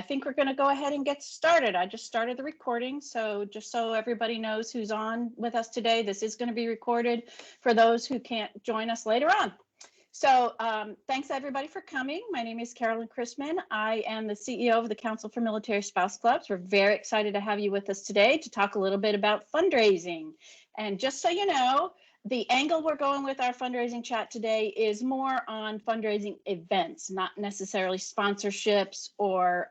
think we're going to go ahead and get started. I just started the recording, so just so everybody knows who's on with us today, this is going to be recorded for those who can't join us later on. So thanks everybody for coming. My name is Carolyn Chrisman. I am the CEO of the Council for Military Spouse Clubs. We're very excited to have you with us today to talk a little bit about fundraising. And just so you know, the angle we're going with our fundraising chat today is more on fundraising events, not necessarily sponsorships or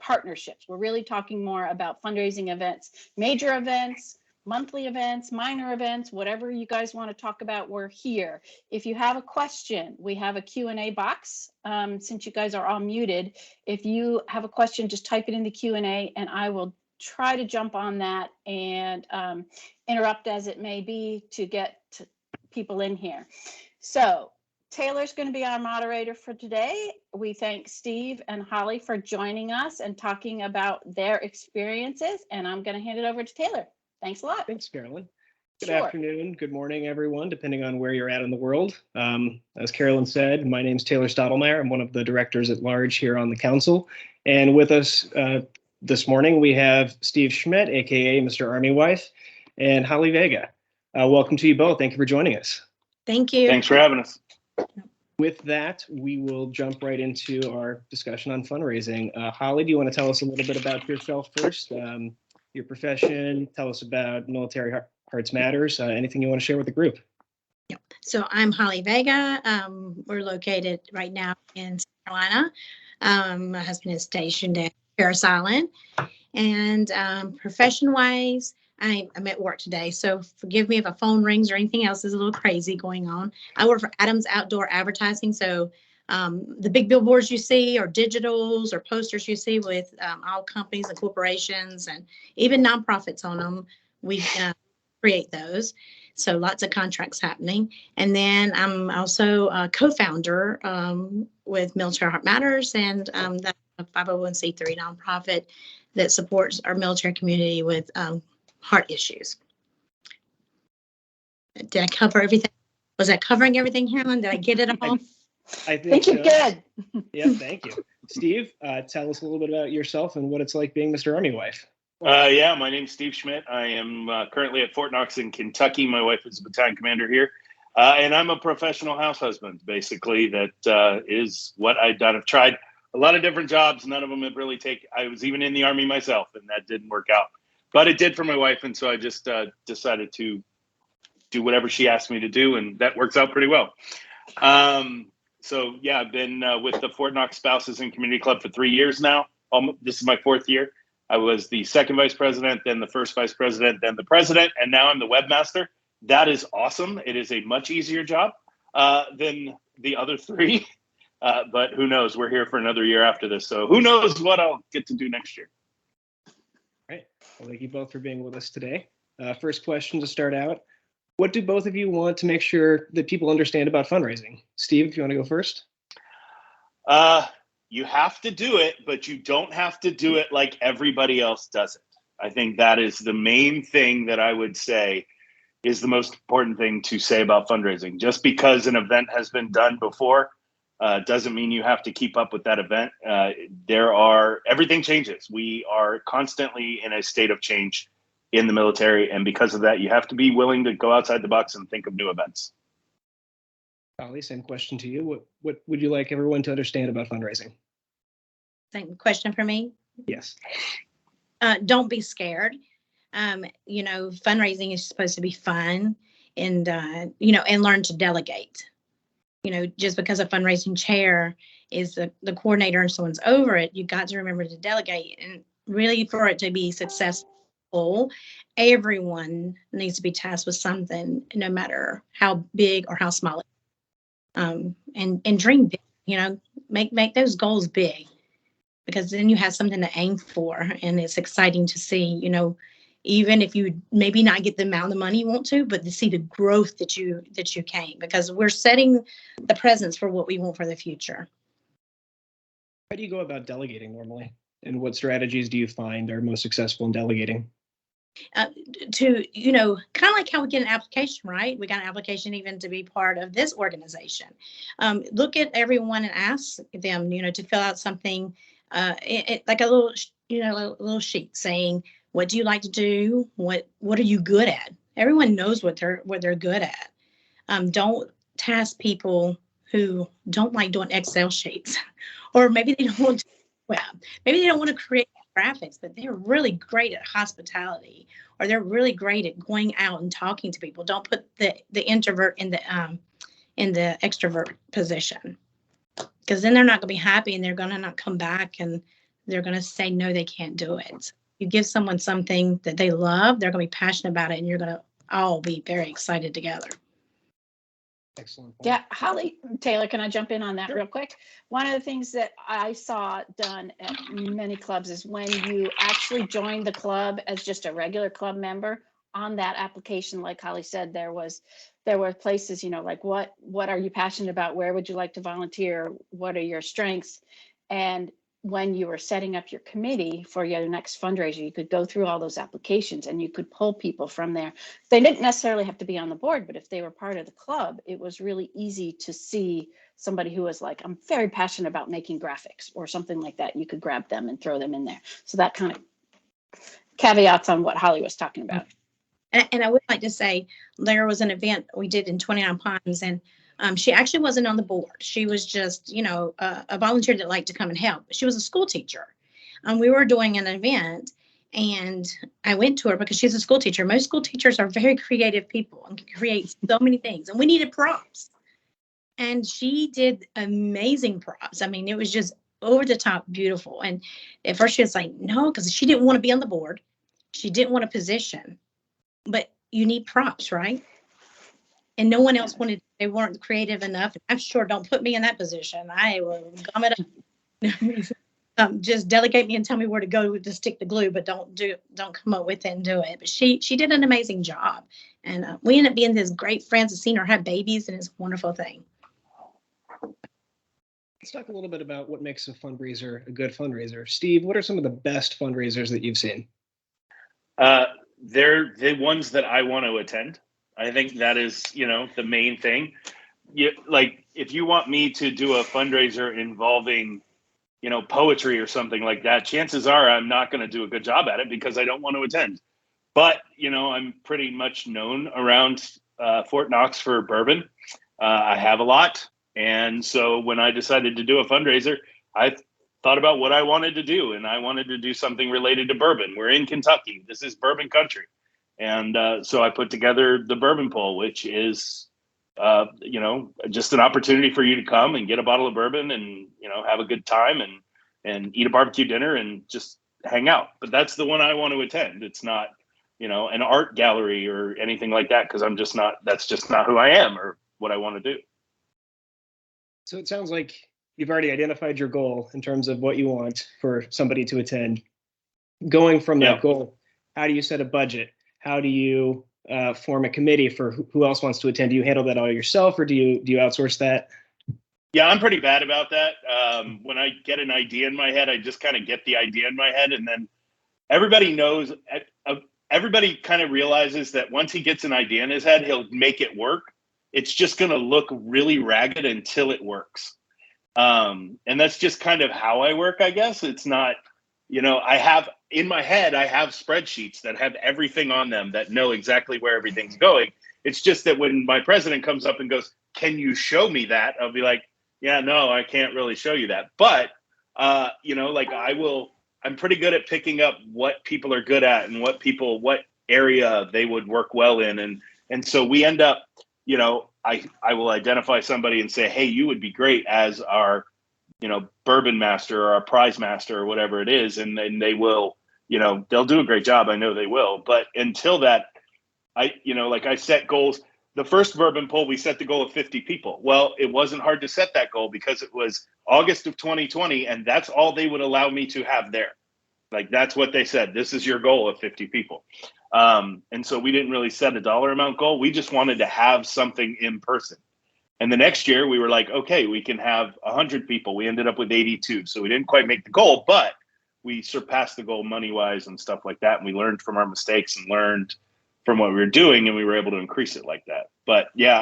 partnerships. We're really talking more about fundraising events, major events, monthly events, minor events, whatever you guys want to talk about, we're here. If you have a question, we have a Q&A box. Since you guys are all muted, if you have a question, just type it in the Q&A and I will try to jump on that and interrupt as it may be to get people in here. So Taylor's going to be our moderator for today. We thank Steve and Holly for joining us and talking about their experiences, and I'm going to hand it over to Taylor. Thanks a lot. Thanks, Carolyn. Good afternoon, good morning, everyone, depending on where you're at in the world. As Carolyn said, my name is Taylor Stottlemyre. I'm one of the directors at large here on the council. And with us this morning, we have Steve Schmidt, aka Mr. Army Wife, and Holly Vega. Welcome to you both. Thank you for joining us. Thank you. Thanks for having us. With that, we will jump right into our discussion on fundraising. Holly, do you want to tell us a little bit about yourself first? Your profession, tell us about Military Hearts Matters, anything you want to share with the group. Yep. So I'm Holly Vega. We're located right now in South Carolina. My husband is stationed at Parris Island. And profession-wise, I'm at work today, so forgive me if a phone rings or anything else is a little crazy going on. I work for Adams Outdoor Advertising, so the big billboards you see or digitals or posters you see with all companies and corporations and even nonprofits on them, we create those. So lots of contracts happening. And then I'm also a co-founder with Military Heart Matters, and that's a 501c3 nonprofit that supports our military community with heart issues. Did I cover everything? Was I covering everything, Carolyn? Did I get it all? I think you're good. Yeah, thank you. Steve, tell us a little bit about yourself and what it's like being Mr. Army Wife. Yeah, my name's Steve Schmidt. I am currently at Fort Knox in Kentucky. My wife is a battalion commander here. And I'm a professional house husband, basically. That is what I've done. I've tried a lot of different jobs. None of them have really taken. I was even in the Army myself, and that didn't work out. But it did for my wife, and so I just decided to do whatever she asked me to do, and that works out pretty well. So yeah, I've been with the Fort Knox Spouses and Community Club for 3 years now. This is my 4th year. I was the 2nd vice president, then the 1st vice president, then the president, and now I'm the webmaster. That is awesome. It is a much easier job than the other 3, but who knows? We're here for another year after this, so who knows what I'll get to do next year. All right. Well, thank you both for being with us today. First question to start out. What do both of you want to make sure that people understand about fundraising? Steve, if you want to go first. You have to do it, but you don't have to do it like everybody else does it. I think that is the main thing that I would say is the most important thing to say about fundraising. Just because an event has been done before doesn't mean you have to keep up with that event. Everything changes. We are constantly in a state of change in the military, and because of that, you have to be willing to go outside the box and think of new events. Holly, same question to you. What would you like everyone to understand about fundraising? Same question for me? Yes. Don't be scared. Fundraising is supposed to be fun and, and learn to delegate. Just because a fundraising chair is the coordinator and someone's over it, you got to remember to delegate. And really, for it to be successful, everyone needs to be tasked with something, no matter how big or how small it is. And dream big, make those goals big, because then you have something to aim for, and it's exciting to see, even if you maybe not get the amount of money you want to, but to see the growth that you came, because we're setting the presence for what we want for the future. How do you go about delegating normally? And what strategies do you find are most successful in delegating? Kind of like how we get an application, right? We got an application even to be part of this organization. Look at everyone and ask them, to fill out something like a little, a little sheet saying, what do you like to do? What are you good at? Everyone knows what they're good at. Don't task people who don't like doing Excel sheets, or maybe they don't want to web. Maybe they don't want to create graphics, but they're really great at hospitality, or they're really great at going out and talking to people. Don't put the introvert in the extrovert position, because then they're not going to be happy, and they're going to not come back, and they're going to say no, they can't do it. So you give someone something that they love, they're going to be passionate about it, and you're going to all be very excited together. Excellent point. Yeah, Holly, Taylor, can I jump in on that real quick? One of the things that I saw done at many clubs is when you actually join the club as just a regular club member, on that application, like Holly said, there were places, like what are you passionate about? Where would you like to volunteer? What are your strengths? And when you were setting up your committee for your next fundraiser, you could go through all those applications and you could pull people from there. They didn't necessarily have to be on the board, but if they were part of the club, it was really easy to see somebody who was like, I'm very passionate about making graphics or something like that. You could grab them and throw them in there. So that kind of caveats on what Holly was talking about. And I would like to say, there was an event we did in 29 Palms, and she actually wasn't on the board. She was just, a volunteer that liked to come and help. She was a school teacher. We were doing an event, and I went to her because she's a school teacher. Most school teachers are very creative people and can create so many things. And we needed props. And she did amazing props. I mean, it was just over the top beautiful. And at first she was like, no, because she didn't want to be on the board. She didn't want a position. But you need props, right? And no one else they weren't creative enough. I'm sure, don't put me in that position. I will gum it up. Just delegate me and tell me where to go to stick the glue, but don't come up with it and do it. But she did an amazing job. And we ended up being this great friends. I've seen her have babies, and it's a wonderful thing. Let's talk a little bit about what makes a fundraiser a good fundraiser. Steve, what are some of the best fundraisers that you've seen? They're the ones that I want to attend. I think that is, the main thing. Like, if you want me to do a fundraiser involving, poetry or something like that, chances are I'm not going to do a good job at it because I don't want to attend. But, I'm pretty much known around Fort Knox for bourbon. I have a lot. And so when I decided to do a fundraiser, I thought about what I wanted to do, and I wanted to do something related to bourbon. We're in Kentucky. This is bourbon country. And so I put together the bourbon poll, which is, just an opportunity for you to come and get a bottle of bourbon and, have a good time and eat a barbecue dinner and just hang out. But that's the one I want to attend. It's not, an art gallery or anything like that, because that's just not who I am or what I want to do. So it sounds like you've already identified your goal in terms of what you want for somebody to attend. Going from that goal, how do you set a budget? How do you form a committee for who else wants to attend? Do you handle that all yourself, or do you outsource that? Yeah, I'm pretty bad about that. When I get an idea in my head, I just kind of get the idea in my head, and then everybody knows. Everybody kind of realizes that once he gets an idea in his head, he'll make it work. It's just going to look really ragged until it works. And that's just kind of how I work, I guess. It's not, I have in my head, I have spreadsheets that have everything on them that know exactly where everything's going. It's just that when my president comes up and goes, can you show me that? I'll be like, yeah, no, I can't really show you that. But, I'm pretty good at picking up what people are good at and what area they would work well in. And so we end up, I will identify somebody and say, hey, you would be great as our, bourbon master or our prize master or whatever it is. And then they will, they'll do a great job. I know they will. But until that, I set goals. The first bourbon poll, we set the goal of 50 people. Well, it wasn't hard to set that goal because it was August of 2020. And that's all they would allow me to have there. Like, that's what they said. This is your goal of 50 people. And so we didn't really set a dollar amount goal. We just wanted to have something in person. And the next year we were like, okay, we can have 100 people. We ended up with 82. So we didn't quite make the goal, but we surpassed the goal money-wise and stuff like that. And we learned from our mistakes and learned from what we were doing, and we were able to increase it like that. But yeah,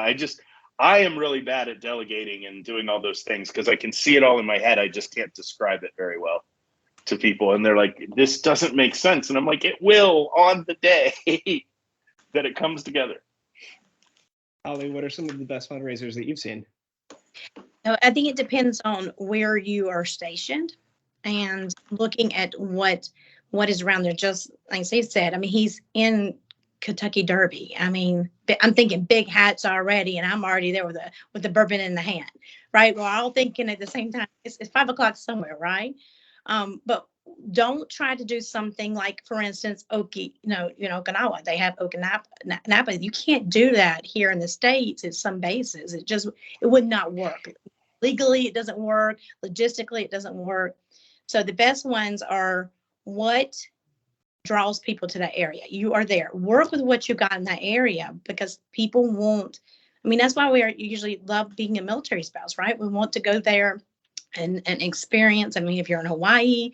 I am really bad at delegating and doing all those things because I can see it all in my head. I just can't describe it very well. to people, and they're like, this doesn't make sense. And I'm like, it will on the day that it comes together. Holly, what are some of the best fundraisers that you've seen? So I think it depends on where you are stationed and looking at what is around there. Just like Steve said, I mean, he's in Kentucky Derby. I mean, I'm thinking big hats already, and I'm already there with the bourbon in the hand, right? We're all thinking at the same time. It's 5 o'clock somewhere, right? But don't try to do something like, for instance, Okinawa. They have Napa. You can't do that here in the States at some bases. It would not work. Legally, it doesn't work. Logistically, it doesn't work. So the best ones are what draws people to that area. You are there. Work with what you got in that area, because people won't. I mean, that's why we usually love being a military spouse, right? We want to go there and experience. I mean, if you're in Hawaii,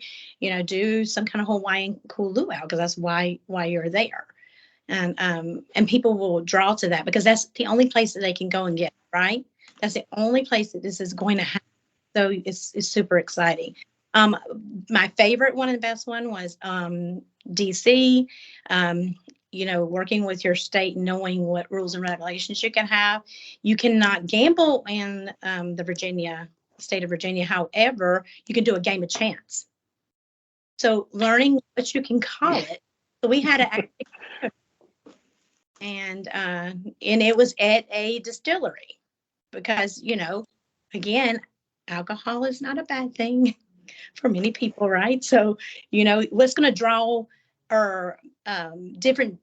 do some kind of Hawaiian cool luau, because that's why you're there. And people will draw to that because that's the only place that they can go and get, right? That's the only place that this is going to happen. So it's super exciting. My favorite one and the best one was DC. Working with your state, knowing what rules and regulations you can have. You cannot gamble in the state of Virginia. However, you can do a game of chance. So learning what you can call it. So we had and it was at a distillery because, again, alcohol is not a bad thing for many people, right? So, what's going to draw are different,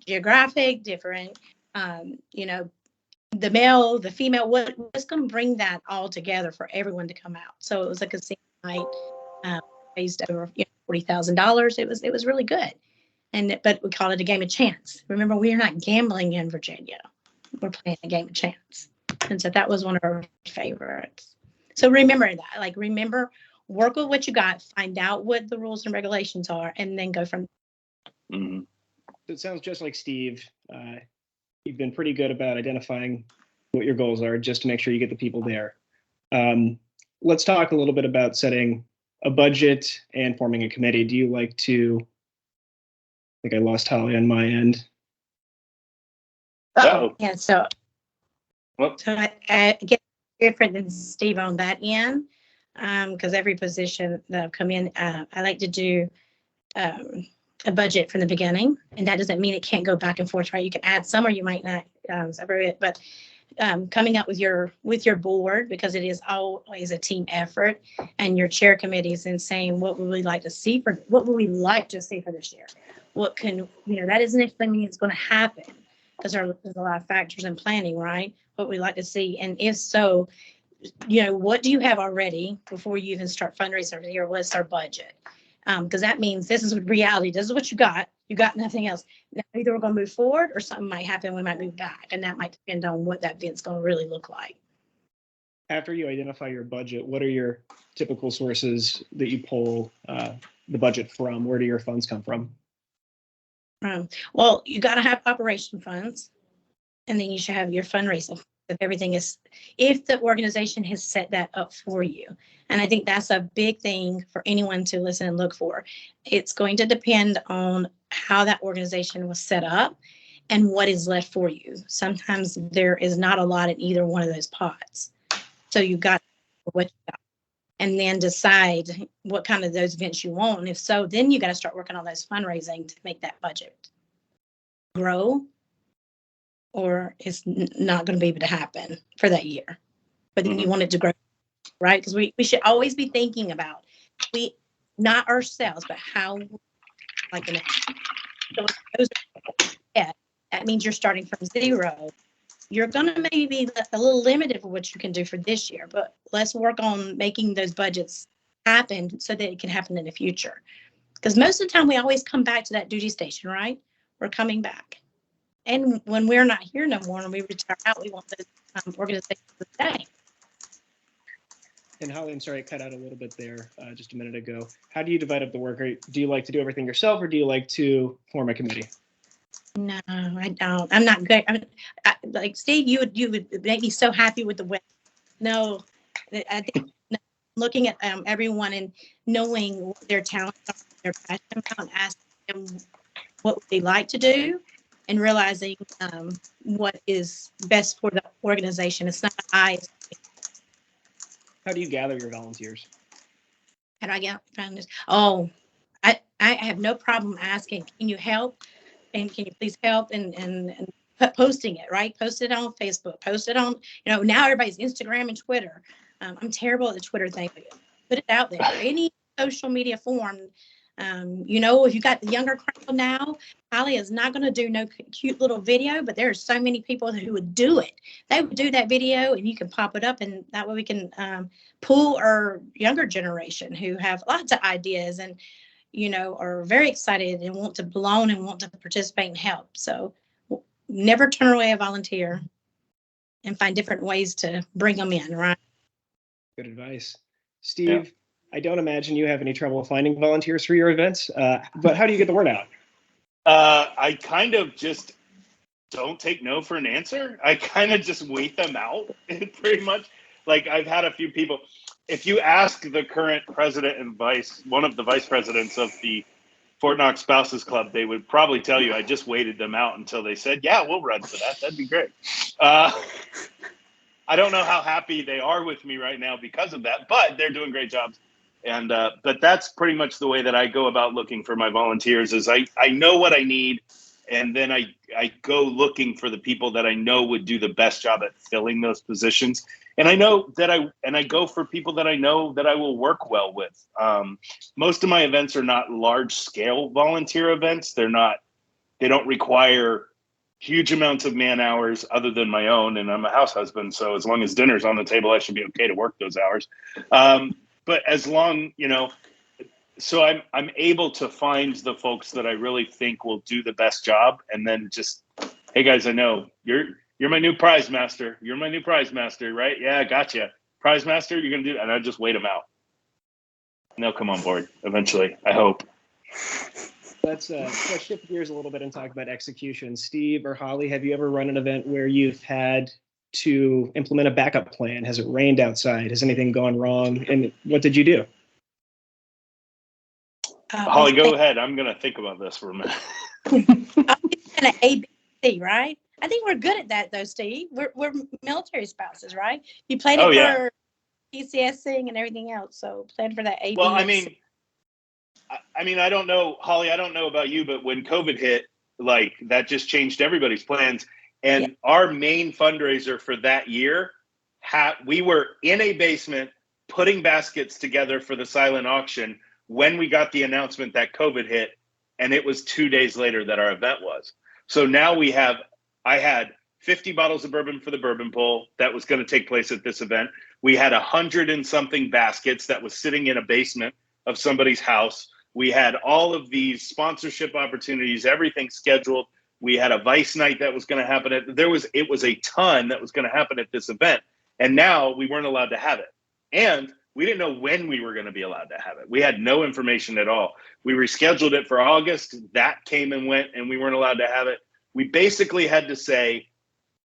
geographic, different, the male, the female, what's going to bring that all together for everyone to come out. So it was a casino night, raised over $40,000. It was really good. But we call it a game of chance. Remember, we are not gambling in Virginia. We're playing a game of chance. And so that was one of our favorites. So remember that, work with what you got, find out what the rules and regulations are, and then go from there. Mm-hmm. So it sounds just like Steve. You've been pretty good about identifying what your goals are just to make sure you get the people there. Let's talk a little bit about setting a budget and forming a committee. Do you like to, I think I lost Holly on my end. Uh-oh. Yeah, so I get different than Steve on that end, because every position that I've come in, I like to do a budget from the beginning, and that doesn't mean it can't go back and forth, right? You can add some or you might not separate it, but coming up with your board, because it is always a team effort, and your chair committees, and saying what would we like to see for this year? What can, that doesn't necessarily mean it's going to happen, because there's a lot of factors in planning, right? What we like to see, and if so, what do you have already before you even start fundraising here? What's our budget? Because that means this is reality. This is what you got. You got nothing else. Now, either we're going to move forward or something might happen. We might move back, and that might depend on what that event's going to really look like. After you identify your budget, what are your typical sources that you pull the budget from? Where do your funds come from? Well, you got to have operation funds, and then you should have your fundraising. If the organization has set that up for you. And I think that's a big thing for anyone to listen and look for. It's going to depend on how that organization was set up and what is left for you. Sometimes there is not a lot in either one of those pots. So you got what you got, and then decide what kind of those events you want. And if so, then you got to start working on those fundraising to make that budget grow, or it's not going to be able to happen for that year. But then you want it to grow, right? Because we should always be thinking about, not ourselves, but how, that means you're starting from zero. You're going to maybe be a little limited for what you can do for this year, but let's work on making those budgets happen so that it can happen in the future. Because most of the time we always come back to that duty station, right? We're coming back. And when we're not here no more and we retire out, we want those organizations to stay. And Holly, I'm sorry, I cut out a little bit there just a minute ago. How do you divide up the work? Do you like to do everything yourself, or do you like to form a committee? No, I don't. I'm not good. like Steve, you would make me so happy with the web. No, I think looking at everyone and knowing what their talents are, their passion about, and asking them what would they like to do, and realizing what is best for the organization. It's not I. How do you gather your volunteers? How do I get found this? Oh, I have no problem asking, can you help? And can you please help? And posting it, right? Post it on Facebook, post it on, now everybody's Instagram and Twitter. I'm terrible at the Twitter thing. Put it out there. Any social media form. If you got the younger crowd now, Holly is not going to do no cute little video, but there are so many people who would do it. They would do that video, and you can pop it up, and that way we can pull our younger generation who have lots of ideas and are very excited and want to belong and want to participate and help. So never turn away a volunteer, and find different ways to bring them in, right? Good advice. Steve, I don't imagine you have any trouble finding volunteers for your events, but how do you get the word out? I kind of just don't take no for an answer. I kind of just wait them out, pretty much. Like, I've had a few people, if you ask the current president and one of the vice presidents of the Fort Knox Spouses Club, they would probably tell you I just waited them out until they said, yeah, we'll run for that. That'd be great. I don't know how happy they are with me right now because of that, but they're doing great jobs. And but that's pretty much the way that I go about looking for my volunteers. Is I know what I need, and then I go looking for the people that I know would do the best job at filling those positions. And I know that I go for people that I know that I will work well with. Most of my events are not large scale volunteer events. They don't require huge amounts of man hours other than my own. And I'm a house husband, so as long as dinner's on the table, I should be okay to work those hours. But as long, so I'm able to find the folks that I really think will do the best job, and then just, hey guys, I know you're my new prize master. You're my new prize master, right? Yeah, gotcha. Prize master, you're gonna do, and I just wait them out, and they'll come on board eventually. I hope. Let's shift gears a little bit and talk about execution. Steve or Holly, have you ever run an event where you've had to implement a backup plan? Has it rained outside? Has anything gone wrong? And what did you do? Holly, go ahead. I'm going to think about this for a minute. An ABC, right? I think we're good at that, though, Steve. We're military spouses, right? You played it for PCSing and everything else, so plan for that ABC. Well, I mean, I don't know, Holly. I don't know about you, but when COVID hit, like, that just changed everybody's plans. And our main fundraiser for that year, we were in a basement putting baskets together for the silent auction when we got the announcement that COVID hit, and it was 2 days later that our event was. So now I had 50 bottles of bourbon for the bourbon pull that was going to take place at this event. We had 100 and something baskets that was sitting in a basement of somebody's house. We had all of these sponsorship opportunities, everything scheduled. We had a Vice night that was going to happen. It was a ton that was going to happen at this event. And now we weren't allowed to have it. And we didn't know when we were going to be allowed to have it. We had no information at all. We rescheduled it for August. That came and went, and we weren't allowed to have it. We basically had to say,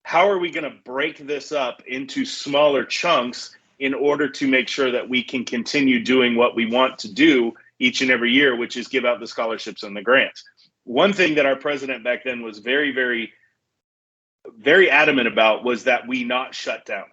how are we going to break this up into smaller chunks in order to make sure that we can continue doing what we want to do each and every year, which is give out the scholarships and the grants. One thing that our president back then was very, very, very adamant about was that we not shut down.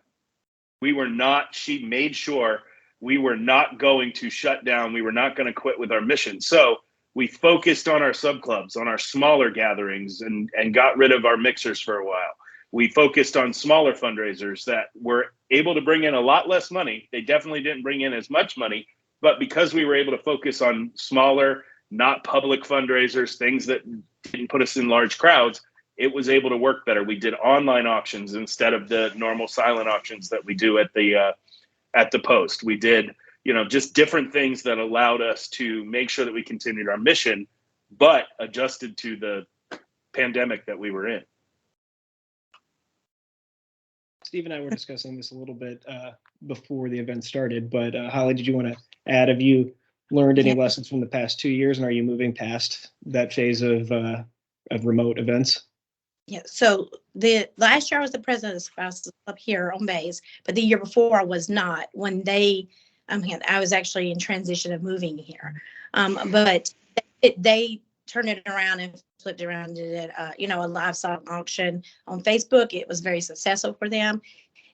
She made sure we were not going to shut down. We were not going to quit with our mission. So we focused on our subclubs, on our smaller gatherings, and got rid of our mixers for a while. We focused on smaller fundraisers that were able to bring in a lot less money. They definitely didn't bring in as much money, but because we were able to focus on smaller, not public fundraisers, things that didn't put us in large crowds, it was able to work better. We did online auctions instead of the normal silent auctions that we do at the post. We did, just different things that allowed us to make sure that we continued our mission, but adjusted to the pandemic that we were in. Steve and I were discussing this a little bit before the event started, but Holly, did you want to add, have you learned any lessons from the past 2 years, and are you moving past that phase of remote events? Yeah, so the last year I was the president of the Spouses Club here on base, but the year before I was not, when they I was actually in transition of moving here. But they turned it around and flipped around and did a livestock auction on Facebook. It was very successful for them.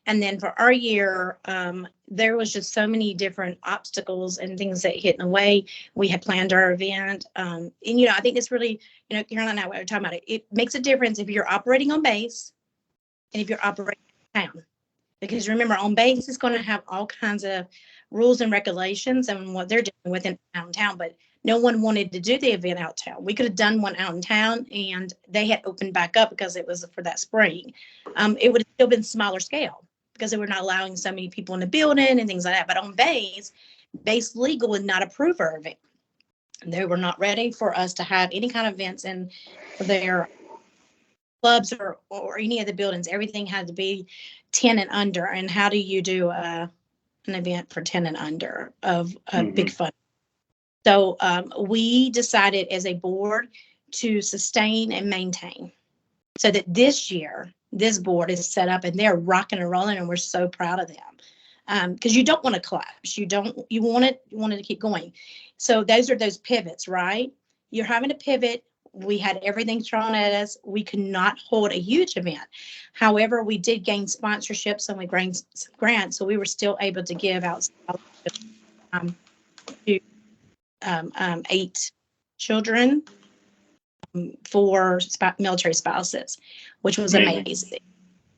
And then for our year, there was just so many different obstacles and things that hit in the way. We had planned our event. And, I think it's really, Carolyn and I were talking about it. It makes a difference if you're operating on base and if you're operating in town. Because remember, on base is going to have all kinds of rules and regulations and what they're doing within town. But no one wanted to do the event out town. We could have done one out in town, and they had opened back up because it was for that spring. It would have still been smaller scale because they were not allowing so many people in the building and things like that. But on base legal would not approve our event. They were not ready for us to have any kind of events in their clubs or any of the buildings. Everything had to be 10 and under. And how do you do an event for 10 and under of a big fun? So we decided as a board to sustain and maintain, so that this year, this board is set up and they're rocking and rolling, and we're so proud of them. Because you don't want to collapse. You want it to keep going. So those are those pivots, right? You're having to pivot. We had everything thrown at us. We could not hold a huge event. However, we did gain sponsorships and we gained some grants, so we were still able to give out to 8 children for military spouses, which was amazing.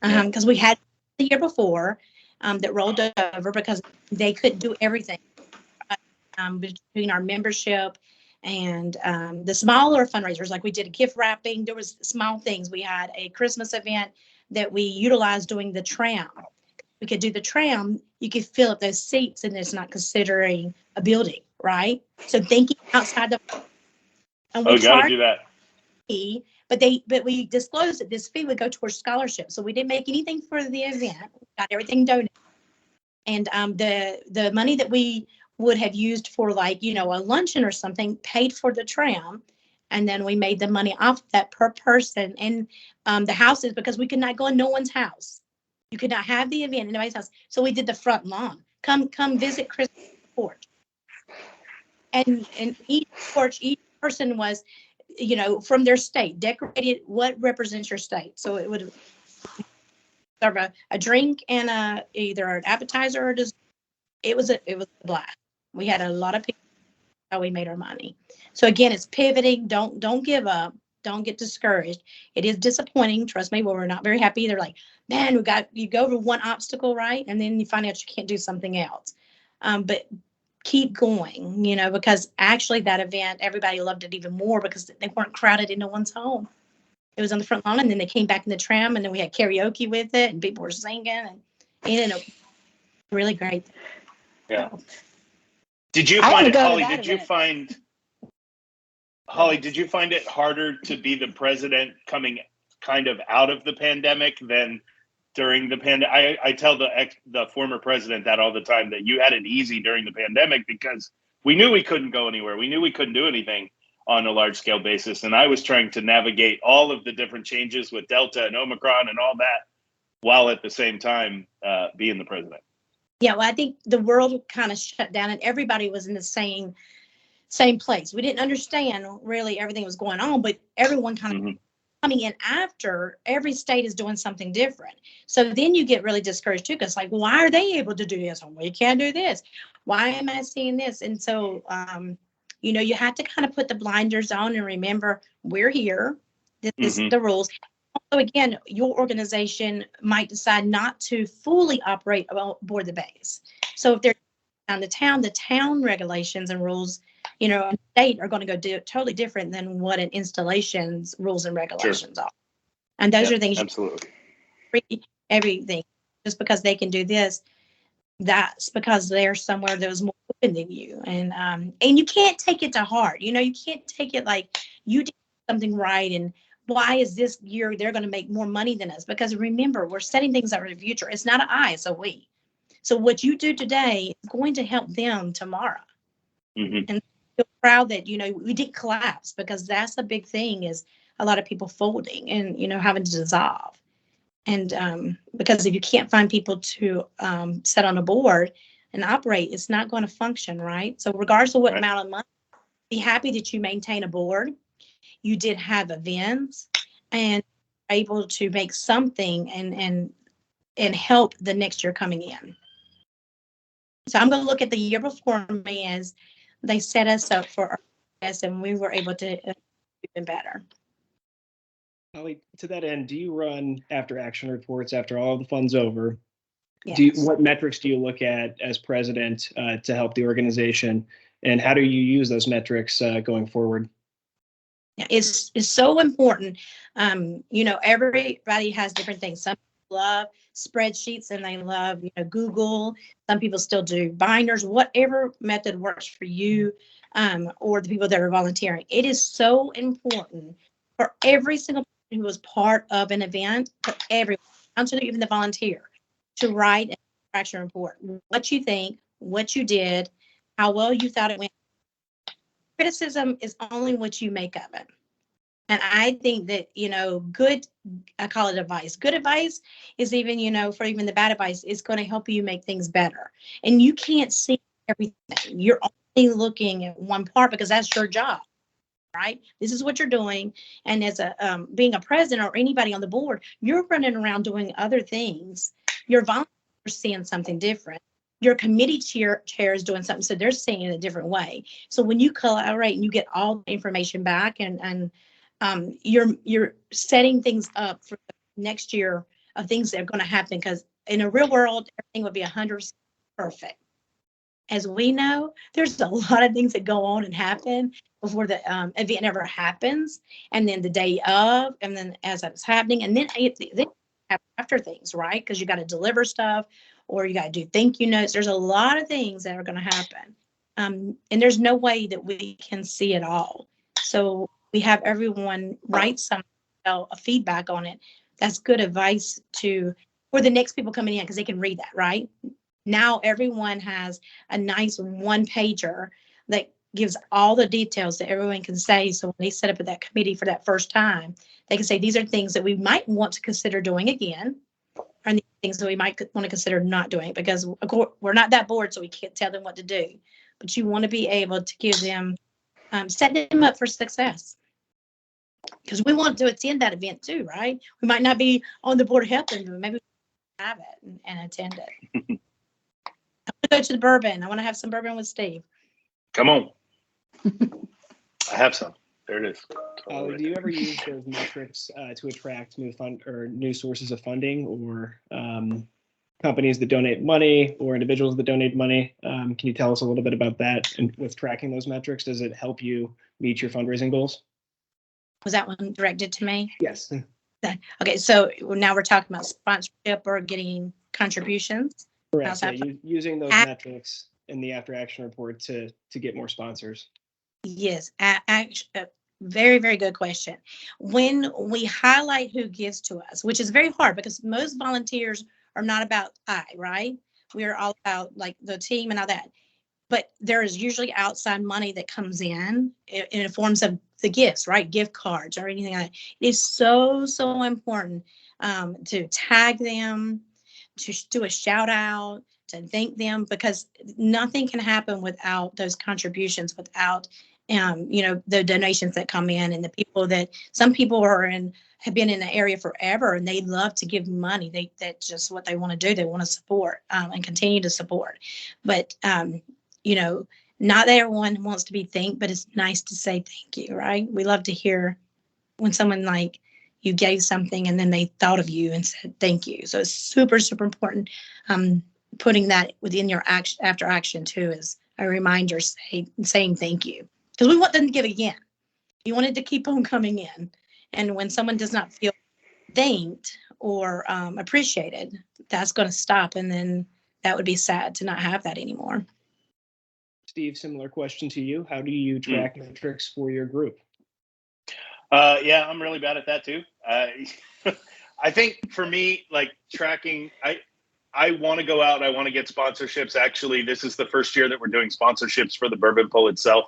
Because we had the year before that rolled over because they couldn't do everything between our membership and the smaller fundraisers. Like we did a gift wrapping. There was small things. We had a Christmas event that we utilized doing the tram. We could do the tram. You could fill up those seats, and it's not considering a building, right? So thinking outside the. And we gotta do that. But we disclosed that this fee would go towards scholarships. So we didn't make anything for the event. We got everything donated. And the money that we would have used for a luncheon or something paid for the tram. And then we made the money off of that per person. And the houses, because we could not go in no one's house. You could not have the event in anybody's house. So we did the front lawn. Come visit Chris' porch. And each porch, each person was, from their state, decorated what represents your state. So it would serve a drink and either an appetizer or dessert. It was a blast. We had a lot of people. How we made our money. So again, it's pivoting. Don't give up. Don't get discouraged. It is disappointing. Trust me, we're not very happy. They're like, man, you go over one obstacle, right? And then you find out you can't do something else. But keep going, because actually that event, everybody loved it even more because they weren't crowded in no one's home. It was on the front lawn, and then they came back in the tram, and then we had karaoke with it, and people were singing, and really great. Yeah. Did you find it, Holly? Did you find it harder to be the president coming kind of out of the pandemic than during the pandemic? I tell the former president that all the time, that you had it easy during the pandemic because we knew we couldn't go anywhere. We knew we couldn't do anything on a large scale basis. And I was trying to navigate all of the different changes with Delta and Omicron and all that while at the same time being the president. Yeah, well, I think the world kind of shut down and everybody was in the same place. We didn't understand really everything that was going on, but everyone kind of coming in after. Every state is doing something different. So then you get really discouraged too, because why are they able to do this? And we can't do this. Why am I seeing this? And so, you have to kind of put the blinders on and remember we're here. This is the rules. So again, your organization might decide not to fully operate aboard the base. So if they're on the town regulations and rules, in the state are going to go totally different than what an installation's rules and regulations are. And those are things absolutely. Everything. Just because they can do this, that's because they're somewhere that was more open than you. And you can't take it to heart. You can't take it like you did something right and why is this year they're going to make more money than us? Because remember, we're setting things up for the future. It's not an I, it's a we. So what you do today is going to help them tomorrow. And I feel proud that, we didn't collapse, because that's the big thing is a lot of people folding and, having to dissolve. And because if you can't find people to sit on a board and operate, it's not going to function, right? So regardless of what Right. amount of money, be happy that you maintain a board. You did have events and able to make something and help the next year coming in. So I'm going to look at the year before me as they set us up for our success, and we were able to do even better. Holly, to that end, do you run after action reports after all the fun's over? Yes. What metrics do you look at as president to help the organization, and how do you use those metrics going forward? It's so important. Everybody has different things. Some people love spreadsheets and they love, Google. Some people still do binders, whatever method works for you, or the people that are volunteering. It is so important for every single person who was part of an event, for everyone, even the volunteer, to write an action report. What you think, what you did, how well you thought it went. Criticism is only what you make of it. And I think that, I call it advice. Good advice is even, for even the bad advice, is going to help you make things better. And you can't see everything. You're only looking at one part because that's your job, right? This is what you're doing. And as being a president or anybody on the board, you're running around doing other things. Your volunteers are seeing something different. Your committee chair is doing something, so they're seeing it a different way. So when you collaborate and you get all the information back and you're setting things up for the next year of things that are going to happen, because in a real world, everything would be 100% perfect. As we know, there's a lot of things that go on and happen before the event ever happens, and then the day of, and then as it's happening, and then after things, right? Because you got to deliver stuff, or you got to do thank you notes. There's a lot of things that are going to happen, and there's no way that we can see it all. So we have everyone write some a feedback on it. That's good advice for the next people coming in, because they can read that, right? Now everyone has a nice one pager that gives all the details that everyone can say. So when they set up at that committee for that first time, they can say, these are things that we might want to consider doing again, and things that we might want to consider not doing, because of course we're not that board, so we can't tell them what to do. But you want to be able to give them, set them up for success. Because we want to attend that event too, right? We might not be on the board of health, but maybe we have it and attend it. I want to go to the bourbon. I want to have some bourbon with Steve. Come on. I have some. There it is. Do you ever use those metrics to attract new sources of funding, or companies that donate money, or individuals that donate money? Can you tell us a little bit about that? And with tracking those metrics, does it help you meet your fundraising goals? Was that one directed to me? Yes. Okay, so now we're talking about sponsorship or getting contributions. Correct. Yeah, using those metrics in the after action report to get more sponsors. Yes, very, very good question. When we highlight who gives to us, which is very hard because most volunteers are not about right? We are all about like the team and all that. But there is usually outside money that comes in the forms of the gifts, right? Gift cards or anything like that. It is so, so important to tag them, to do a shout out, to thank them, because nothing can happen without those contributions, without the donations that come in, and the people that some people have been in the area forever and they love to give money. That's just what they want to do. They want to support and continue to support. But not everyone wants to be thanked, but it's nice to say thank you, right? We love to hear when someone like you gave something and then they thought of you and said thank you. So it's super, super important. Putting that within your action after action too is a reminder, saying thank you, because we want them to give again. You want it to keep on coming in. And when someone does not feel thanked or appreciated, that's going to stop. And then that would be sad to not have that anymore. Steve, similar question to you. How do you track metrics for your group? Yeah, I'm really bad at that too. I think for me, like tracking, I want to go out. I want to get sponsorships. Actually, this is the first year that we're doing sponsorships for the Bourbon Pull itself.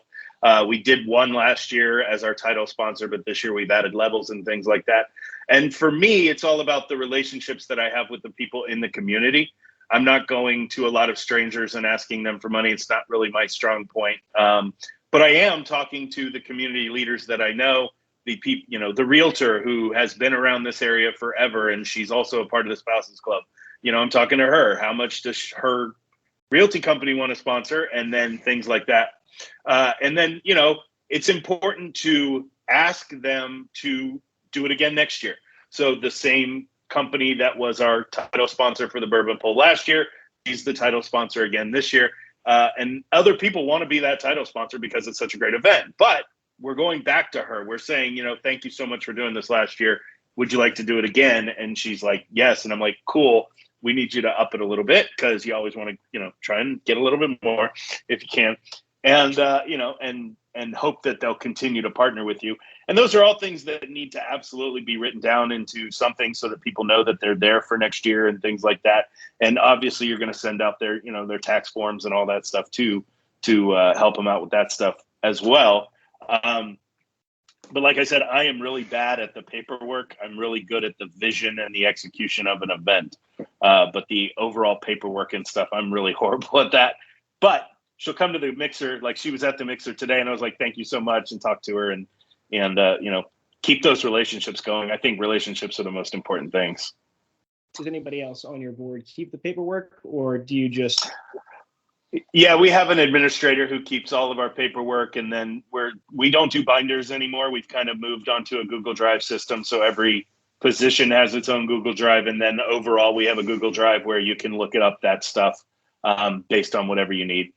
We did one last year as our title sponsor, but this year we've added levels and things like that. And for me, it's all about the relationships that I have with the people in the community. I'm not going to a lot of strangers and asking them for money. It's not really my strong point. But I am talking to the community leaders that I know, the people, you know, the realtor who has been around this area forever, and she's also a part of the Spouses Club. You know, I'm talking to her. How much does her realty company want to sponsor? And then things like that. And then, you know, it's important to ask them to do it again next year. So the same company that was our title sponsor for the Bourbon Poll last year, he's the title sponsor again this year. And other people want to be that title sponsor because it's such a great event. But we're going back to her. We're saying, you know, thank you so much for doing this last year. Would you like to do it again? And she's like, yes. And I'm like, cool. We need you to up it a little bit because you always want to, you know, try and get a little bit more if you can. And, you know, and hope that they'll continue to partner with you. And those are all things that need to absolutely be written down into something so that people know that they're there for next year and things like that. And obviously you're going to send out their, you know, their tax forms and all that stuff too, to help them out with that stuff as well. But like I said, I am really bad at the paperwork. I'm really good at the vision and the execution of an event. But the overall paperwork and stuff, I'm really horrible at that. But she'll come to the mixer, like she was at the mixer today, and I was like, thank you so much, and talk to her and you know, keep those relationships going. I think relationships are the most important things. Does anybody else on your board keep the paperwork, or do you just? Yeah, we have an administrator who keeps all of our paperwork, and then we don't do binders anymore. We've kind of moved on to a Google Drive system, so every position has its own Google Drive, and then overall we have a Google Drive where you can look it up, that stuff, based on whatever you need.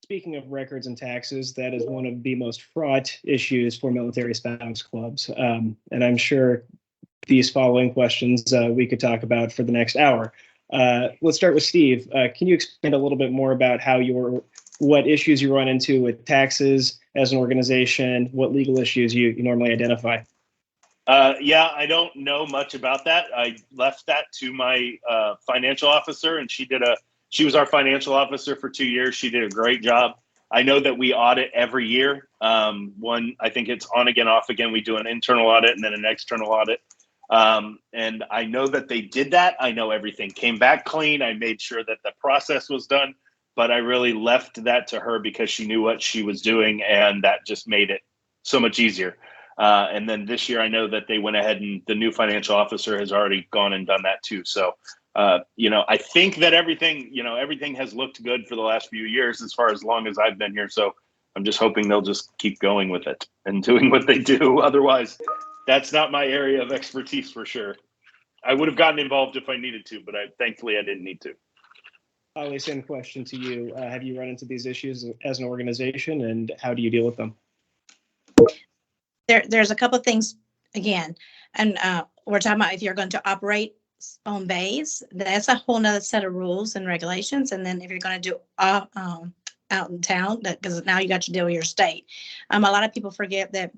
Speaking of records and taxes, that is one of the most fraught issues for military spouse clubs. And I'm sure these following questions we could talk about for the next hour. Let's start with Steve. Can you expand a little bit more about what issues you run into with taxes as an organization, what legal issues you normally identify? Yeah, I don't know much about that. I left that to my financial officer, and she was our financial officer for 2 years. She did a great job. I know that we audit every year. I think it's on again, off again. We do an internal audit and then an external audit. And I know that they did that. I know everything came back clean. I made sure that the process was done, but I really left that to her because she knew what she was doing, and that just made it so much easier. And then this year, I know that they went ahead and the new financial officer has already gone and done that too. So, you know, I think that everything has looked good for the last few years as long as I've been here. So I'm just hoping they'll just keep going with it and doing what they do. Otherwise, that's not my area of expertise for sure. I would have gotten involved if I needed to, but thankfully I didn't need to. Ollie, same question to you. Have you run into these issues as an organization, and how do you deal with them? There's a couple of things again, and we're talking about if you're going to operate on base, that's a whole nother set of rules and regulations. And then if you're going to do out in town, because now you got to deal with your state. A lot of people forget that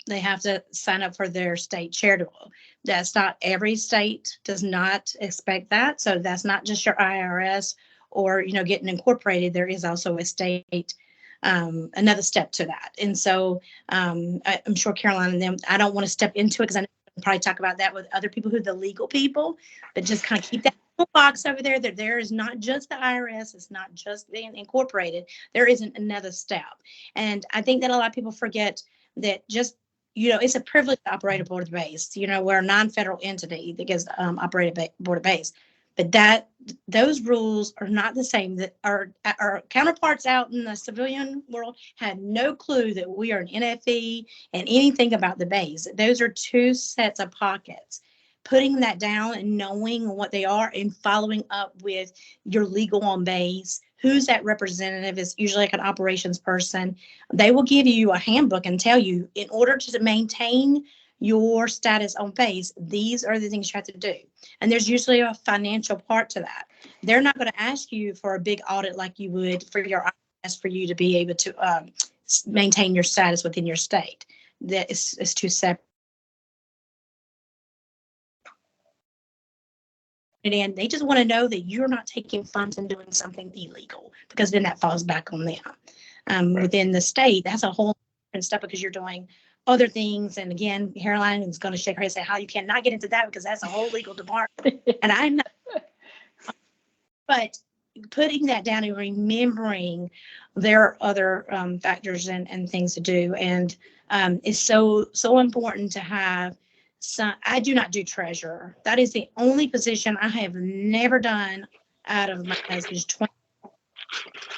they have to sign up for their state charitable. That's not every state does not expect that. So that's not just your IRS or, you know, getting incorporated. There is also a state, another step to that. And so I'm sure Caroline and them, I don't want to step into it because I know we'll probably talk about that with other people who are the legal people, but just kind of keep that box over there that there is not just the IRS. It's not just being incorporated. There isn't another step. And I think that a lot of people forget that just, you know, it's a privilege to operate a border base. You know, we're a non-federal entity that gets operated border base, but those rules are not the same. That our counterparts out in the civilian world had no clue that we are an NFE and anything about the base. Those are two sets of pockets. Putting that down and knowing what they are and following up with your legal on base. Who's that representative is usually like an operations person. They will give you a handbook and tell you in order to maintain your status on base, these are the things you have to do. And there's usually a financial part to that. They're not going to ask you for a big audit like you would for your IRS for you to be able to maintain your status within your state. That is two separate. And they just want to know that you're not taking funds and doing something illegal, because then that falls back on them. Right. Within the state, that's a whole different stuff because you're doing other things. And again, Caroline is going to shake her head and say, how you cannot get into that because that's a whole legal department. And I'm not But putting that down and remembering there are other factors and things to do, and it's so important to have some. I do not do treasurer. That is the only position I have never done out of my husband's 20.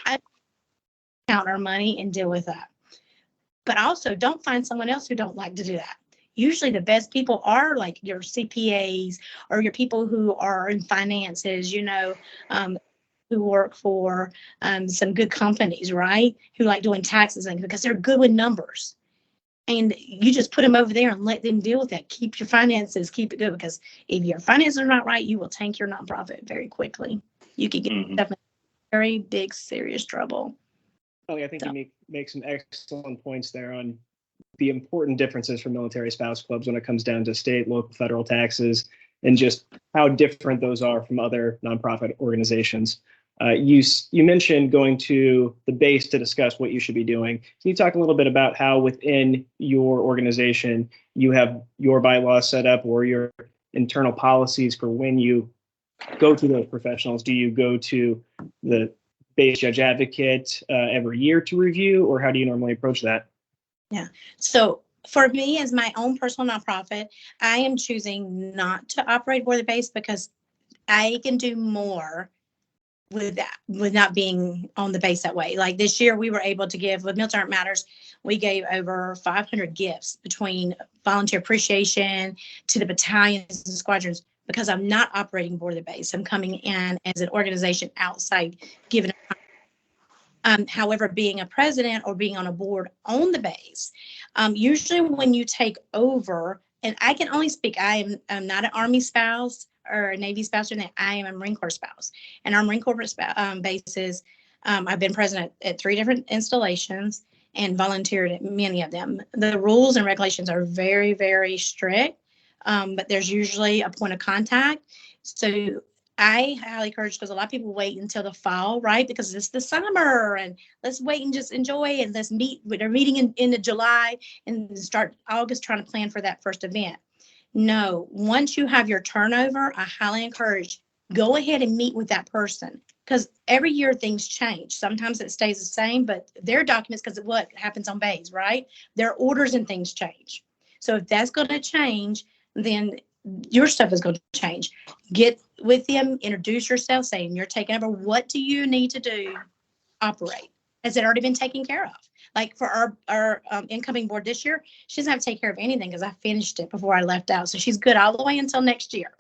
I count our money and deal with that. But also don't find someone else who don't like to do that. Usually the best people are like your CPAs or your people who are in finances, who work for some good companies, right? Who like doing taxes and because they're good with numbers. And you just put them over there and let them deal with that. Keep your finances, keep it good, because if your finances are not right, you will tank your nonprofit very quickly. You could get yourself in very big, serious trouble. I think you make some excellent points there on the important differences for military spouse clubs when it comes down to state, local, federal taxes, and just how different those are from other nonprofit organizations. You mentioned going to the base to discuss what you should be doing. Can you talk a little bit about how within your organization you have your bylaws set up or your internal policies for when you go to those professionals? Do you go to the base judge advocate every year to review, or how do you normally approach that? Yeah. So for me, as my own personal nonprofit, I am choosing not to operate board base because I can do more with that, with not being on the base that way. Like this year, we were able to give with Military Art Matters, we gave over 500 gifts between volunteer appreciation to the battalions and squadrons because I'm not operating board the base. I'm coming in as an organization outside giving. However, being a president or being on a board on the base, usually when you take over, and I can only speak, I'm not an Army spouse or a Navy spouse, or anything. I am a Marine Corps spouse. And our Marine Corps bases, I've been president at 3 different installations and volunteered at many of them. The rules and regulations are very, very strict, but there's usually a point of contact. So I highly encourage, because a lot of people wait until the fall, right? Because it's the summer and let's wait and just enjoy and let's meet. They're meeting in the July and start August trying to plan for that first event. No, once you have your turnover, I highly encourage go ahead and meet with that person, because every year things change. Sometimes it stays the same, but their documents, because of what happens on base, right? Their orders and things change. So if that's going to change, then your stuff is going to change. Get with them, introduce yourself, saying you're taking over. What do you need to do? Operate. Has it already been taken care of? Like for our incoming board this year, she doesn't have to take care of anything because I finished it before I left out. So she's good all the way until next year.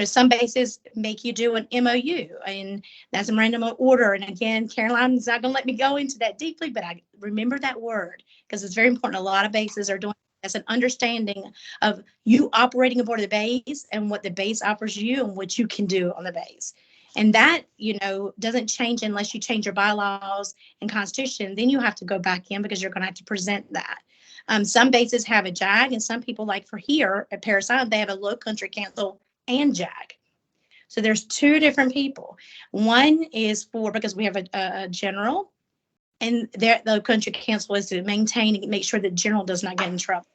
Some bases make you do an MOU, and that's a memorandum order. And again, Caroline's not going to let me go into that deeply, but I remember that word because it's very important. A lot of bases are doing as an understanding of you operating aboard the base and what the base offers you and what you can do on the base. And that, doesn't change unless you change your bylaws and constitution. Then you have to go back in because you're going to have to present that. Some bases have a JAG, and some people, like for here at Paris Island, they have a low country council and JAG. So there's 2 different people. One is because we have a general, and the country council is to maintain and make sure that general does not get in trouble.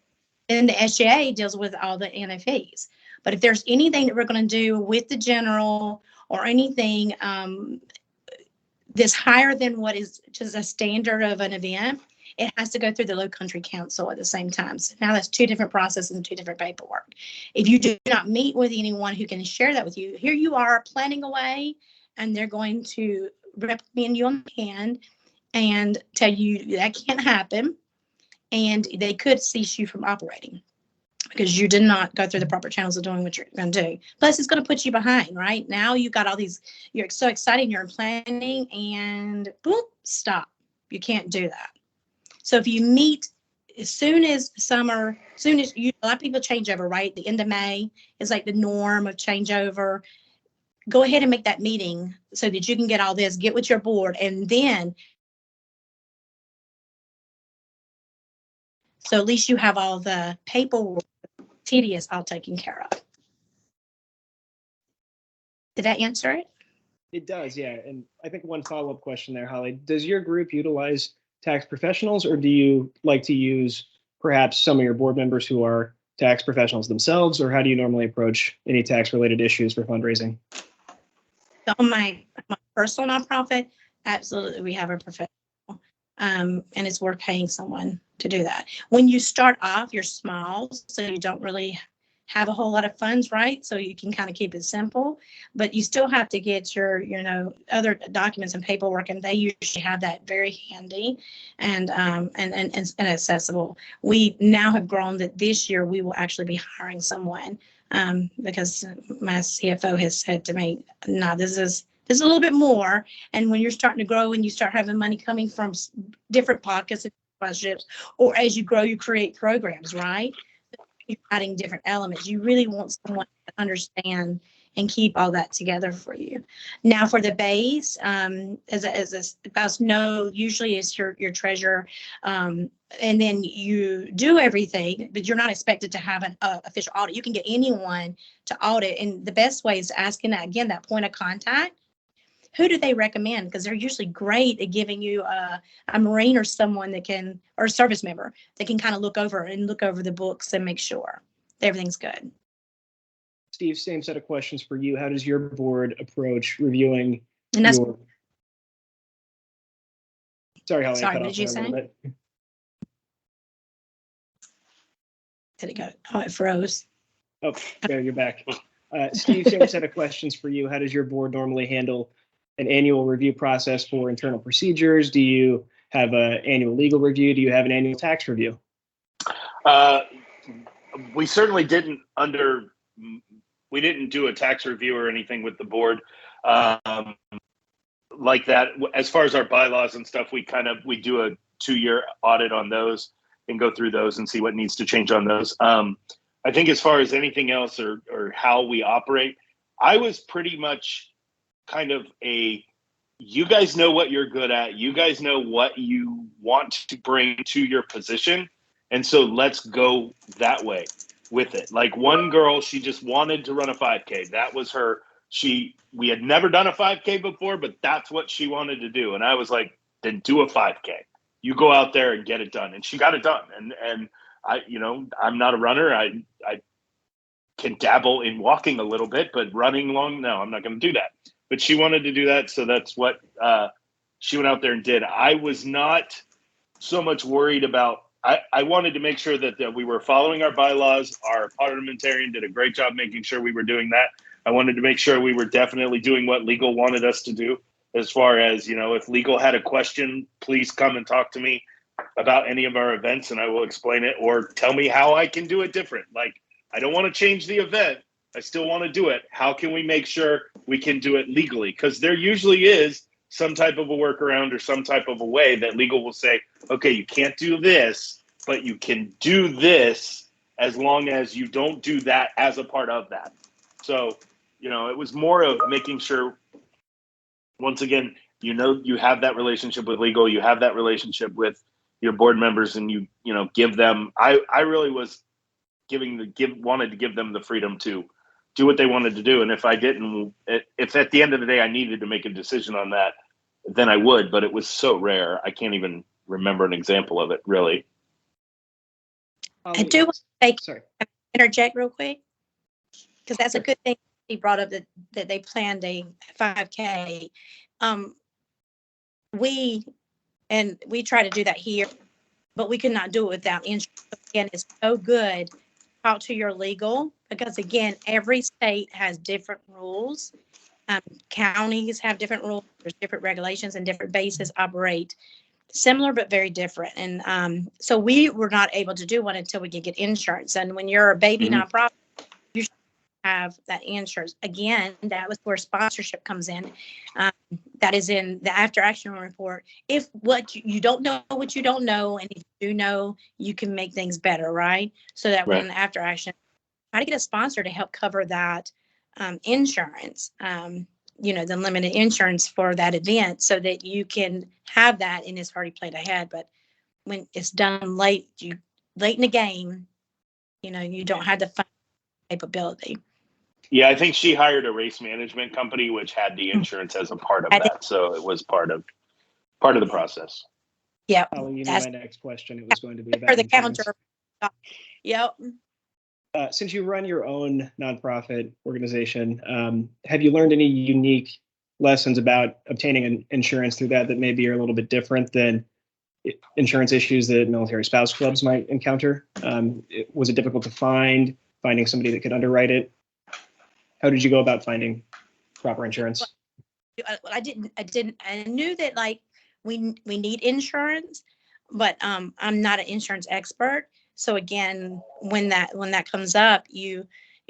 And the SJA deals with all the NFEs. But if there's anything that we're going to do with the general or anything that's higher than what is just a standard of an event, it has to go through the low country council at the same time. So now that's 2 different processes and 2 different paperwork. If you do not meet with anyone who can share that with you, here you are planning away, and they're going to reprimand you on the hand and tell you that can't happen. And they could cease you from operating because you did not go through the proper channels of doing what you're going to do. Plus, it's going to put you behind, right? Now you've got all these, you're so excited, you're planning, and boom, stop. You can't do that. So if you meet as soon as summer, a lot of people change over, right? The end of May is like the norm of changeover. Go ahead and make that meeting so that you can get all this, get with your board, and then so at least you have all the paperwork, tedious, all taken care of. Did that answer it? It does, yeah. And I think one follow-up question there, Holly. Does your group utilize tax professionals, or do you like to use perhaps some of your board members who are tax professionals themselves, or how do you normally approach any tax-related issues for fundraising? So on my personal nonprofit, absolutely, we have a professional. And it's worth paying someone to do that. When you start off, you're small, so you don't really have a whole lot of funds, right? So you can kind of keep it simple, but you still have to get your, other documents and paperwork, and they usually have that very handy and accessible. We now have grown that this year we will actually be hiring someone because my CFO has said to me, no, this is a little bit more. And when you're starting to grow and you start having money coming from different pockets and sponsorships, or as you grow, you create programs, right? You're adding different elements. You really want someone to understand and keep all that together for you. Now for the base, as a spouse, no, usually it's your treasurer. And then you do everything, but you're not expected to have an official audit. You can get anyone to audit. And the best way is asking that, again, that point of contact. Who do they recommend? Because they're usually great at giving you a Marine or someone that can, or a service member that can kind of look over the books and make sure everything's good. Steve, same set of questions for you. How does your board approach reviewing And that's, your... Sorry, Holly, sorry, I cut what off did you there a little say? bit. Did it go? Oh, it froze. Oh, there, you're back. Steve, same set of questions for you. How does your board normally handle an annual review process for internal procedures? Do you have an annual legal review? Do you have an annual tax review? We certainly didn't we didn't do a tax review or anything with the board like that. As far as our bylaws and stuff, we do a 2-year audit on those and go through those and see what needs to change on those. I think as far as anything else or how we operate, I was pretty much kind of you guys know what you're good at. You guys know what you want to bring to your position. And so let's go that way with it. Like one girl, she just wanted to run a 5K. That was her. We had never done a 5K before, but that's what she wanted to do. And I was like, then do a 5K. You go out there and get it done. And she got it done. And I, I'm not a runner. I can dabble in walking a little bit, but running long, no, I'm not going to do that. But she wanted to do that. So that's what she went out there and did. I was not so much worried about, I wanted to make sure that we were following our bylaws. Our parliamentarian did a great job making sure we were doing that. I wanted to make sure we were definitely doing what legal wanted us to do. As far as, if legal had a question, please come and talk to me about any of our events and I will explain it, or tell me how I can do it different. Like, I don't want to change the event. I still want to do it. How can we make sure we can do it legally? Because there usually is some type of a workaround or some type of a way that legal will say, okay, you can't do this, but you can do this as long as you don't do that as a part of that. So, it was more of making sure, once again, you have that relationship with legal, you have that relationship with your board members, and you give them, I really was wanted to give them the freedom to do what they wanted to do. And if if at the end of the day I needed to make a decision on that, then I would, but it was so rare. I can't even remember an example of it, really. I do want to interject real quick, because that's a good thing he brought up, that they planned a 5K. We try to do that here, but we could not do it without insurance. Again, it's so good. Talk to your legal, because again, every state has different rules. Counties have different rules. There's different regulations, and different bases operate similar but very different. And so we were not able to do one until we could get insurance. And when you're a baby nonprofit, you should have that insurance. Again, that was where sponsorship comes in. That is in the after action report. If what you don't know what you don't know, and if you do know, you can make things better, right? So that when after action, try to get a sponsor to help cover that insurance, the limited insurance for that event, so that you can have that and it's already played ahead. But when it's done late in the game, you don't have the fund capability. Yeah, I think she hired a race management company which had the insurance as a part of that, so it was part of the process. Yeah, Holly, you knew my next question. It was going to be about for the insurance. counter. Yep. Since you run your own nonprofit organization, have you learned any unique lessons about obtaining an insurance through that maybe are a little bit different than insurance issues that military spouse clubs might encounter? Was it difficult to finding somebody that could underwrite it? How did you go about finding proper insurance? I knew that like we need insurance, but I'm not an insurance expert. So again, when that comes up, you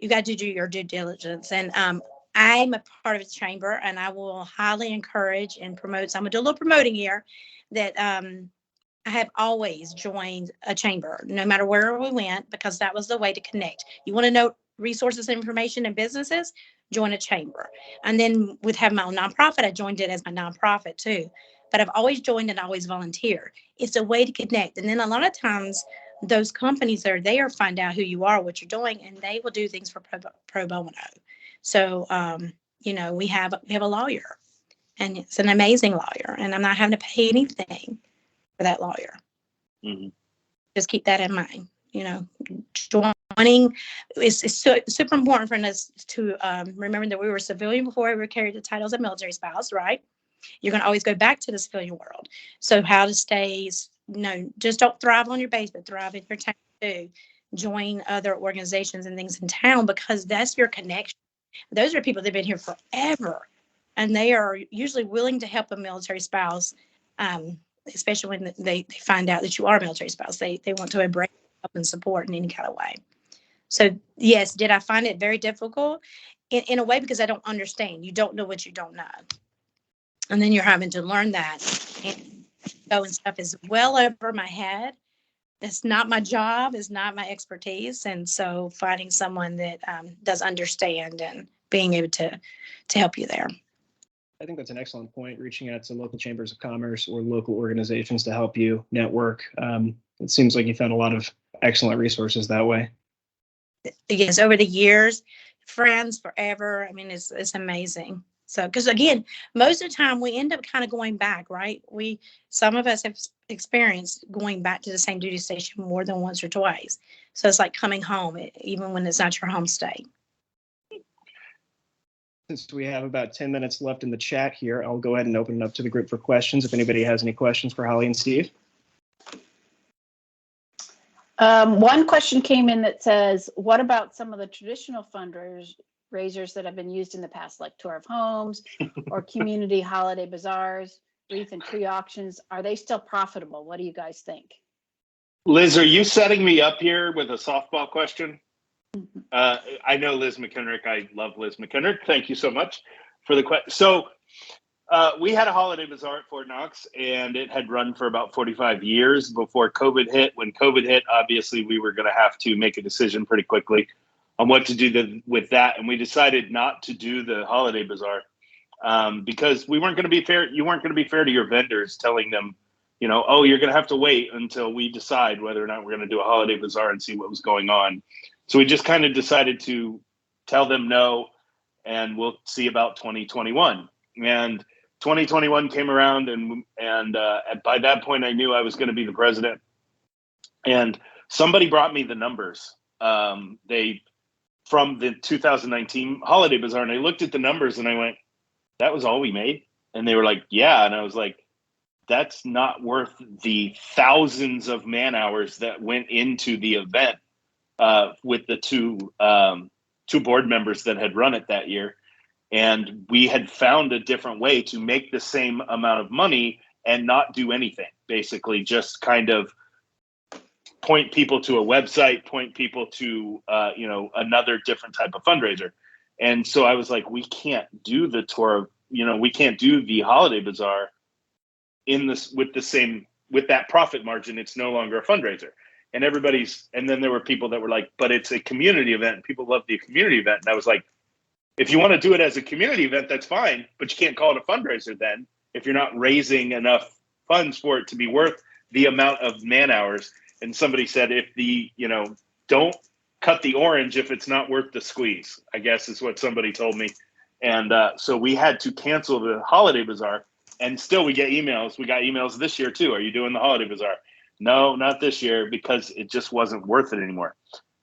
got to do your due diligence. And I'm a part of the chamber, and I will highly encourage and promote. So I'm gonna do a little promoting here that I have always joined a chamber, no matter where we went, because that was the way to connect. You want to know resources, information, and businesses, join a chamber. And then with having my own nonprofit, I joined it as my nonprofit too. But I've always joined and always volunteered. It's a way to connect. And then a lot of times those companies are there, find out who you are, what you're doing, and they will do things for pro bono. So, we have a lawyer, and it's an amazing lawyer, and I'm not having to pay anything for that lawyer. Mm-hmm. Just keep that in mind. Joining is super important for us to remember that we were civilian before we were carried the titles of military spouse, right? You're going to always go back to the civilian world. So how to stay, just don't thrive on your base, but thrive in your town too. Join other organizations and things in town, because that's your connection. Those are people that have been here forever, and they are usually willing to help a military spouse, especially when they find out that you are a military spouse. They want to embrace, help, and support in any kind of way. So yes, did I find it very difficult? In a way, because I don't understand. You don't know what you don't know. And then you're having to learn that. And stuff is well over my head. It's not my job. It's not my expertise. And so finding someone that does understand and being able to help you there. I think that's an excellent point, reaching out to local chambers of commerce or local organizations to help you network. It seems like you found a lot of excellent resources that way. Yes, over the years, friends forever. I mean, it's amazing. So, because again, most of the time we end up kind of going back, right? Some of us have experienced going back to the same duty station more than once or twice. So it's like coming home, even when it's not your home state. Since we have about 10 minutes left in the chat here, I'll go ahead and open it up to the group for questions. If anybody has any questions for Holly and Steve. One question came in that says, what about some of the traditional fundraisers that have been used in the past, like tour of homes or community holiday bazaars, wreath and tree auctions? Are they still profitable? What do you guys think? Liz, are you setting me up here with a softball question? I know Liz McKenrick. I love Liz McKenrick. Thank you so much for the question. So we had a holiday bazaar at Fort Knox, and it had run for about 45 years before COVID hit. When COVID hit, obviously we were going to have to make a decision pretty quickly on what to do with that. And we decided not to do the holiday bazaar because we weren't going to be fair. You weren't going to be fair to your vendors, telling them, oh, you're going to have to wait until we decide whether or not we're going to do a holiday bazaar and see what was going on. So we just kind of decided to tell them no, and we'll see about 2021. And 2021 came around, and by that point, I knew I was going to be the president. And somebody brought me the numbers. From the 2019 holiday bazaar, and I looked at the numbers, and I went, "That was all we made?" And they were like, "Yeah." And I was like, "That's not worth the thousands of man hours that went into the event with the two board members that had run it that year." And we had found a different way to make the same amount of money and not do anything, basically just kind of point people to a website, point people to, another different type of fundraiser. And so I was like, we can't do the tour, we can't do the holiday bazaar with that profit margin. It's no longer a fundraiser. And then there were people that were like, but it's a community event. People love the community event. And I was like, if you want to do it as a community event, that's fine, but you can't call it a fundraiser then if you're not raising enough funds for it to be worth the amount of man hours. And somebody said, don't cut the orange if it's not worth the squeeze, I guess is what somebody told me. And so we had to cancel the holiday bazaar, and still we get emails. We got emails this year too. Are you doing the holiday bazaar? No, not this year, because it just wasn't worth it anymore.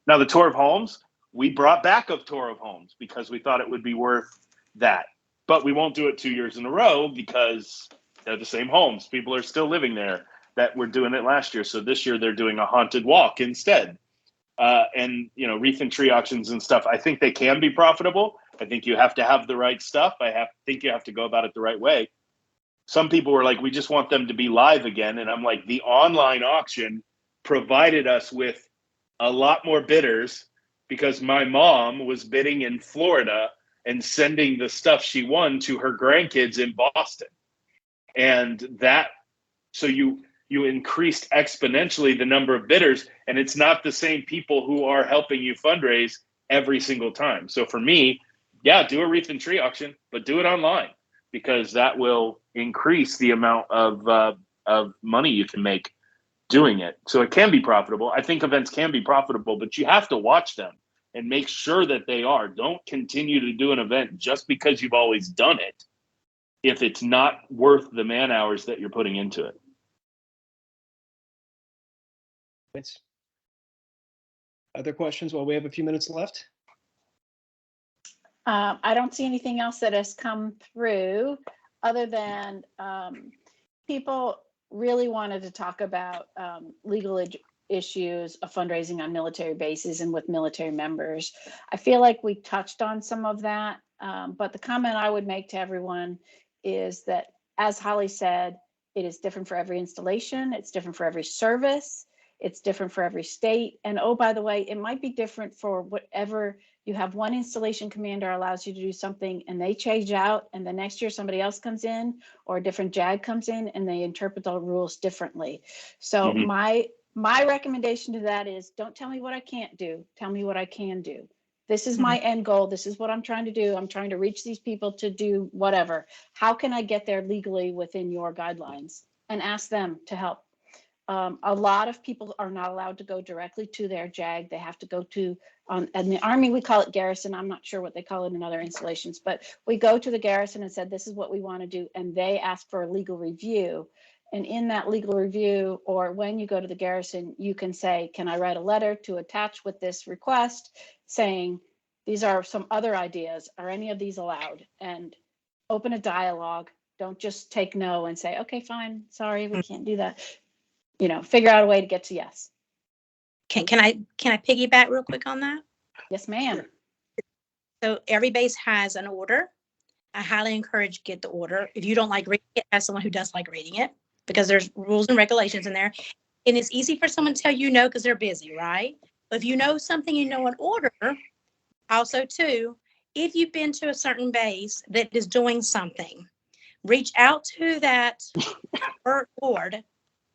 Now, the tour of homes, we brought back a tour of homes because we thought it would be worth that. But we won't do it 2 years in a row because they're the same homes. People are still living there that were doing it last year. So this year they're doing a haunted walk instead. And, you know, wreath and tree auctions and stuff, I think they can be profitable. I think you have to have the right stuff. Think you have to go about it the right way. Some people were like, we just want them to be live again. And I'm like, the online auction provided us with a lot more bidders because my mom was bidding in Florida and sending the stuff she won to her grandkids in Boston. And that, so you increased exponentially the number of bidders, and it's not the same people who are helping you fundraise every single time. So for me, yeah, do a wreath and tree auction, but do it online because that will increase the amount of money you can make doing it. So it can be profitable. I think events can be profitable, but you have to watch them and make sure that they are. Don't continue to do an event just because you've always done it if it's not worth the man hours that you're putting into it. Thanks. Other questions while we have a few minutes left? I don't see anything else that has come through other than people really wanted to talk about legal issues of fundraising on military bases and with military members. I feel like we touched on some of that, but the comment I would make to everyone is that, as Holly said, it is different for every installation. It's different for every service. It's different for every state. And oh, by the way, it might be different for whatever you have. One installation commander allows you to do something and they change out, and the next year somebody else comes in or a different JAG comes in and they interpret the rules differently. So my recommendation to that is, don't tell me what I can't do. Tell me what I can do. This is my end goal. This is what I'm trying to do. I'm trying to reach these people to do whatever. How can I get there legally within your guidelines? And ask them to help. A lot of people are not allowed to go directly to their JAG. They have to go to, in the Army, we call it garrison. I'm not sure what they call it in other installations, but we go to the garrison and said, this is what we want to do. And they ask for a legal review. And in that legal review, or when you go to the garrison, you can say, can I write a letter to attach with this request saying, these are some other ideas. Are any of these allowed? And open a dialogue. Don't just take no and say, okay, fine, sorry, we can't do that. You know, figure out a way to get to yes. Can I piggyback real quick on that? Yes, ma'am. So every base has an order. I highly encourage get the order. If you don't like reading it, ask someone who does like reading it, because there's rules and regulations in there. And it's easy for someone to tell you no because they're busy, right? But if you know something, you know an order. Also, too, if you've been to a certain base that is doing something, reach out to that board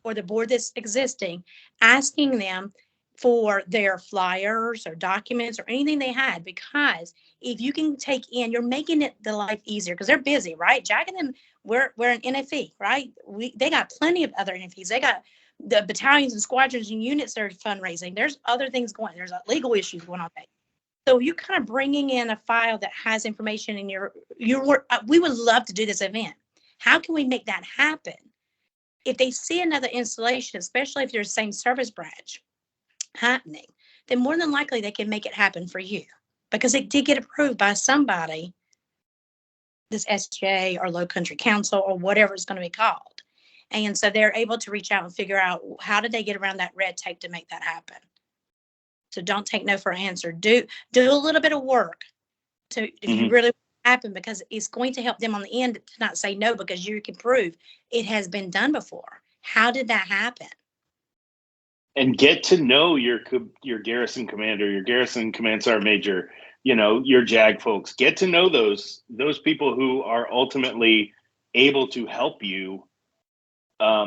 or the board that's existing, asking them for their flyers or documents or anything they had, because if you can take in, you're making it the life easier because they're busy, right? Jack and them, we're an NFE, right? They got plenty of other NFEs. They got the battalions and squadrons and units that are fundraising. There's other things going. There's legal issues going on. So you kind of bringing in a file that has information in we would love to do this event. How can we make that happen? If they see another installation, especially if they're the same service branch happening, then more than likely they can make it happen for you because it did get approved by somebody, this SJ or Low Country Council or whatever it's going to be called. And so they're able to reach out and figure out how did they get around that red tape to make that happen. So don't take no for an answer. Do a little bit of work to if you really want it to happen, because it's going to help them on the end to not say no, because you can prove it has been done before. How did that happen? And get to know your garrison commander, your garrison command sergeant major, you know, your JAG folks. Get to know those people who are ultimately able to help you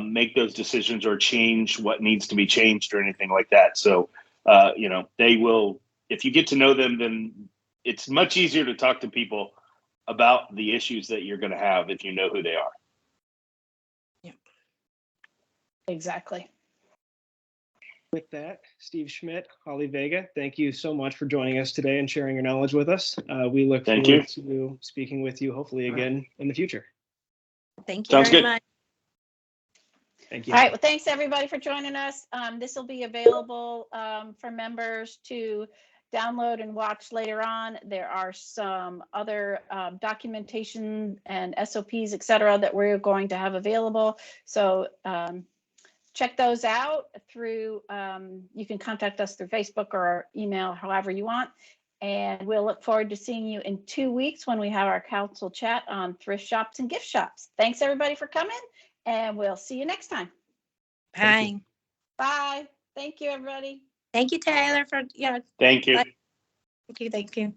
make those decisions or change what needs to be changed or anything like that. So, you know, they will, if you get to know them, then it's much easier to talk to people about the issues that you're going to have if you know who they are. Yeah, exactly. With that, Steve Schmidt, Holly Vega, thank you so much for joining us today and sharing your knowledge with us. We look forward to speaking with you hopefully again in the future. Thank you very much. Thank you. All right. Well, thanks everybody for joining us. This will be available for members to download and watch later on. There are some other documentation and SOPs, et cetera, that we're going to have available. So check those out through, you can contact us through Facebook or email, however you want. And we'll look forward to seeing you in 2 weeks when we have our council chat on thrift shops and gift shops. Thanks everybody for coming, and we'll see you next time. Bye. Bye. Thank you, everybody. Thank you, Taylor, for Thank you. Thank you.